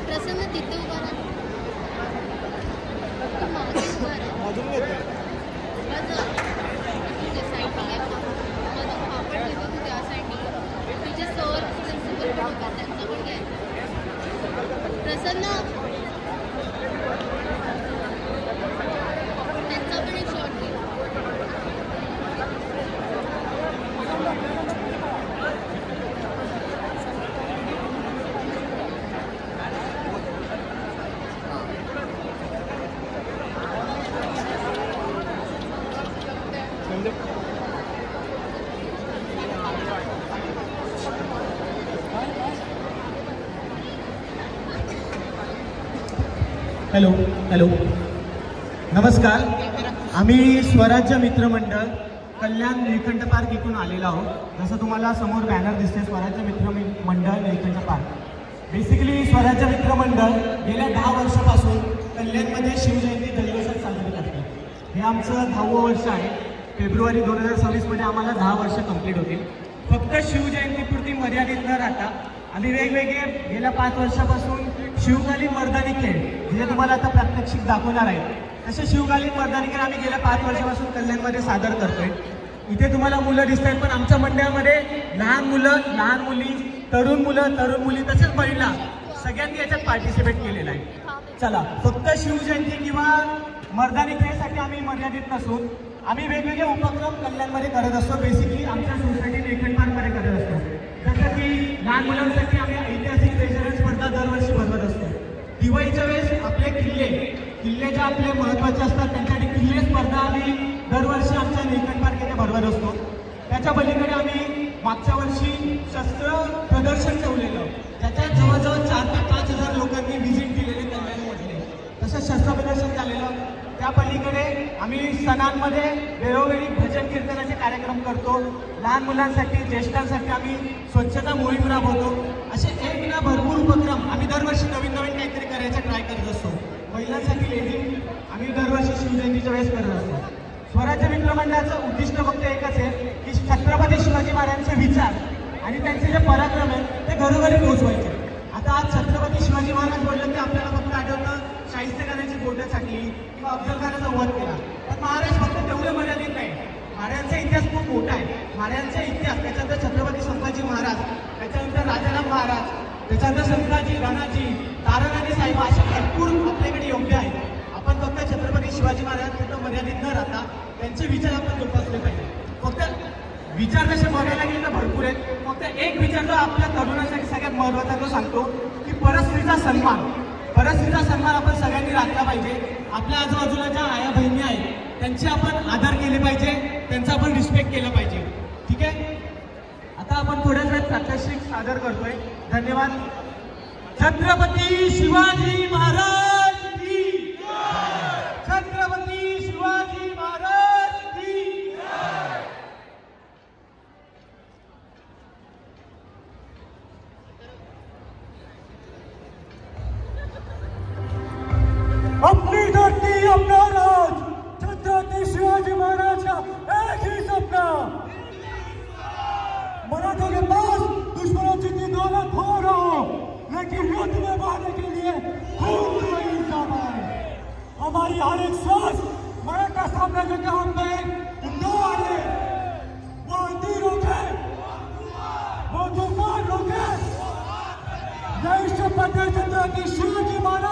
प्रसन्न तिथे उभा राहा. मागे उभा राहा. अजून येतो तुझ्या साईडला माझा पापड घेतो तू त्या साईडला. तुझे सर प्रिन्सिपल पण होतात त्यांचा पण घ्यायचा. प्रसन्न त्यांचा पण एक शॉट घे. हॅलो हॅलो नमस्कार. आम्ही स्वराज्य मित्रमंडळ कल्याण निळकंठ पार्क इथून आलेलो आहोत. जसं तुम्हाला समोर बॅनर दिसते स्वराज्य मित्रमंडळ निळकंठ पार्क. बेसिकली स्वराज्य मित्रमंडळ गेल्या 10 वर्षापासून कल्याणमध्ये शिवजयंती जल्लोषात साजरी करते. हे आमचं 10वं वर्ष आहे. फेब्रुवारी 2026 आम्हाला 10 वर्ष कंप्लीट होतील. फक्त शिवजयंतीपुरती मर्यादित न राहता आम्ही वेगवेगळे गेल्या 5 वर्षापासून शिवकालीन मर्दानी खेळ जे तुम्हाला आता प्रात्यक्षिक दाखवणार आहे तसे शिवकालीन मर्दानी खेळ आम्ही गेल्या 5 वर्षापासून कल्याणमध्ये सादर करतोय. इथे तुम्हाला मुलं दिसत आहेत, पण आमच्या मंडळामध्ये लहान मुलं, लहान मुली, तरुण मुलं, तरुण मुली तसेच महिला सगळ्यांनी याच्यात पार्टिसिपेट केलेलं आहे. चला, फक्त शिवजयंती किंवा मर्दानी खेळासाठी आम्ही मर्यादित नसून आम्ही वेगवेगळे उपक्रम कल्याणमध्ये करत असतो. बेसिकली आमच्या सोसायटी निळकंठ पार्कमध्ये करत असतो. जसं की लहान मुलांसाठी आम्ही ऐतिहासिक ट्रेजर स्पर्धा दरवर्षी भरवत असतो. दिवाळीच्या वेळेस आपले किल्ले जे आपले महत्त्वाचे असतात त्यांच्यासाठी किल्ले स्पर्धा आम्ही दरवर्षी आमच्या निळकंठ पार्क येथे भरवत असतो. त्याच्या पलीकडे आम्ही मागच्या वर्षी शस्त्र प्रदर्शन ठेवलेलं, त्याच्यात जवळजवळ 4,000 ते 5,000 लोकांनी व्हिजिट दिलेले कल्याणमधले. तसंच शस्त्र प्रदर्शन झालेलं. त्या पलीकडे आम्ही सणांमध्ये वेळोवेळी भजन कीर्तनाचे कार्यक्रम करतो. लहान मुलांसाठी, ज्येष्ठांसाठी आम्ही स्वच्छता मोहीम राबवतो. असे एक ना भरपूर उपक्रम आम्ही दरवर्षी नवीन नवीन काहीतरी करायचा ट्राय करत असतो. महिलांसाठी लेझिम आम्ही दरवर्षी शिवजयंतीच्या वेळेस करत असतो. स्वराज्य मित्रमंडळाचं उद्दिष्ट फक्त एकच आहे की छत्रपती शिवाजी महाराजांचे विचार आणि त्यांचे जे पराक्रम आहे ते घरोघरी पोहोचवायचे. आता आज छत्रपती शिवाजी महाराज बोलले की आपल्याला फक्त आठवतं शाहिस्तेखानाची बोटं छाटली किंवा अफजल खानाचा वध केला. पण महाराज फक्त तेवढे मर्यादित नाही. महाराजांचा इतिहास खूप मोठा आहे. महाराजांचा इतिहास, त्याच्यानंतर छत्रपती संभाजी महाराज, त्याच्यानंतर राजाराम महाराज, त्याच्यानंतर संताजी, राणाजी, ताराराणी साहेब असे भरपूर आपल्याकडे योग्य आहेत. आपण फक्त छत्रपती शिवाजी महाराजांपर्यंत मर्यादित न राहता त्यांचे विचार आपण जोपासले पाहिजे. फक्त विचार जसे बघायला गेले तर भरपूर आहेत. फक्त एक विचार जो आपल्या तरुणासाठी सगळ्यात महत्त्वाचा तो सांगतो की परस्त्रीचा सन्मान. परस्त्रीचा सन्मान आपण सगळ्यांनी राखला पाहिजे. आपल्या आजूबाजूला ज्या आया बहिणी आहेत त्यांचे आपण आदर केले पाहिजे, त्यांचा आपण रिस्पेक्ट केला पाहिजे. ठीक आहे. आता आपण थोड्याच वेळात प्रात्यक्षिक सादर करतोय. धन्यवाद. छत्रपती शिवाजी महाराज की जय. छत्रपती शिवाजी महाराज की जय. अपनी धरती अपना राज, छत्रपती शिवाजी महाराज का एक ही सपना. मराठों के पास दुश्मनों जितनी दौलत हो रहा हो, लेकिन युद्ध में मारने के लिए खून तो इंसान है. हमारी हर एक सांस मराठा साम्राज्य के हाथ में दो आने, वो आंधी रोके, वो तूफान रोके. जय छत्रपती शिवाजी महाराज.